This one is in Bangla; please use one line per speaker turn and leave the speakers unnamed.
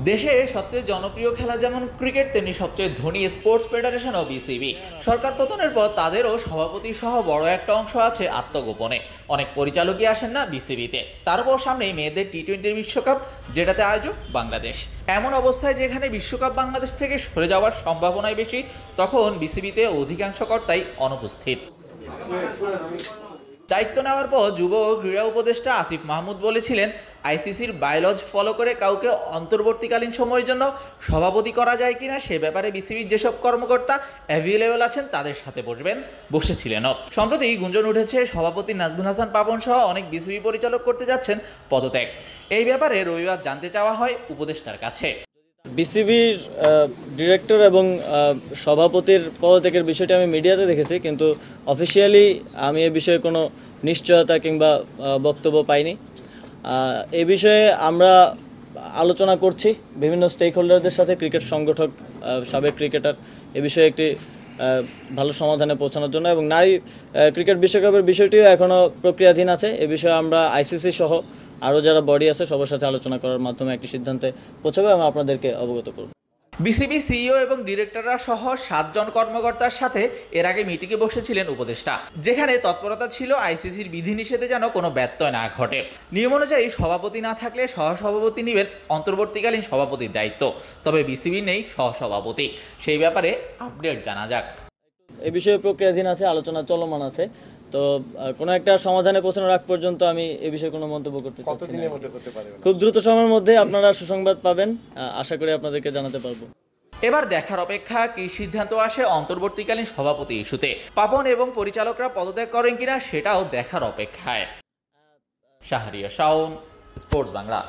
দেশে সবচেয়ে জনপ্রিয় খেলা যেমন ক্রিকেট, তেমনি সবচেয়ে ধনী স্পোর্টস ফেডারেশন ও বিসিবি। সরকার পতনের পর তাদেরও সভাপতি সহ বড় একটা অংশ আছে আত্মগোপনে। অনেক পরিচালকই আসেন না বিসিবিতে। তার উপর সামনেই মেয়েদের টি-20 বিশ্বকাপ, যেটাতে আয়োজক বাংলাদেশ। এমন অবস্থায় যেখানে বিশ্বকাপ বাংলাদেশ থেকে সরে যাওয়ার সম্ভাবনাই বেশি, তখন বিসিবিতে অধিকাংশ কর্তাই অনুপস্থিত। দায়িত্ব নেওয়ার পর যুব ও ক্রীড়া উপদেষ্টা আসিফ মাহমুদ বলেছিলেন, আইসিসির বায়োলজ ফলো করে কাউকে অন্তর্বর্তীকালীন সময়ের জন্য সভাপতি করা যায় কিনা সে ব্যাপারে বিসিবির যেসব কর্মকর্তা অ্যাভেলেবল আছেন তাদের সাথে বসেছিলেনও। সম্প্রতি গুঞ্জন উঠেছে সভাপতি নাজমুল হাসান পাপন সহ অনেক বিসিবি পরিচালক করতে যাচ্ছেন পদত্যাগ। এই ব্যাপারে রবিবার জানতে চাওয়া হয় উপদেষ্টার কাছে।
বিসিবির ডিরেক্টর এবং সভাপতির পদত্যাগের বিষয়টি আমি মিডিয়াতে দেখেছি, কিন্তু অফিসিয়ালি আমি এ বিষয়ে কোনো নিশ্চয়তা কিংবা বক্তব্য পাইনি। এ বিষয়ে আমরা আলোচনা করছি বিভিন্ন স্টেক হোল্ডারদের সাথে, ক্রিকেট সংগঠক, সাবেক ক্রিকেটার, এ বিষয়ে একটি ভালো সমাধানে পৌঁছানোর জন্য। এবং নারী ক্রিকেট বিশ্বকাপের বিষয়টিও এখনও প্রক্রিয়াধীন আছে। এ বিষয়ে আমরা আইসিসি সহ আরও যারা বডি আছে সবার সাথে আলোচনা করার মাধ্যমে একটি সিদ্ধান্তে পৌঁছাবে এবং আপনাদেরকে অবগত করব।
বিসিবি সিইও এবং ডিরেক্টররা সহ 7 জন কর্মকর্তার সাথে এর আগে মিটিংয়ে বসেছিলেন উপদেষ্টা, যেখানে তৎপরতা ছিল আইসিসির বিধিনিষেধে যেন কোনো ব্যত্যয় না ঘটে। নিয়ম অনুযায়ী সভাপতি না থাকলে সহসভাপতি নেবেন অন্তর্বর্তীকালীন সভাপতির দায়িত্ব, তবে বিসিবি নেই সহসভাপতি। সেই ব্যাপারে আপডেট জানা যাক।
এই বিষয়ে প্রক্রিয়াধীন আছে, আলোচনা চলমান আছে। তো কোনো একটা সমাধানে পৌঁছানোর আগ পর্যন্ত আমি এ বিষয়ে কোনো মন্তব্য করতে চাচ্ছি না। খুব দ্রুত সময়ের মধ্যে আপনারা সুসংবাদ পাবেন, আশা করি আপনাদেরকে জানাতে পারবো।
এবার দেখার অপেক্ষা কি সিদ্ধান্ত আসে অন্তর্বর্তীকালীন সভাপতি ইস্যুতে। পাপন এবং পরিচালকরা পদত্যাগ করেন কিনা সেটাও দেখার অপেক্ষায়। শাহরিয়া শাওন, স্পোর্টস বাংলা।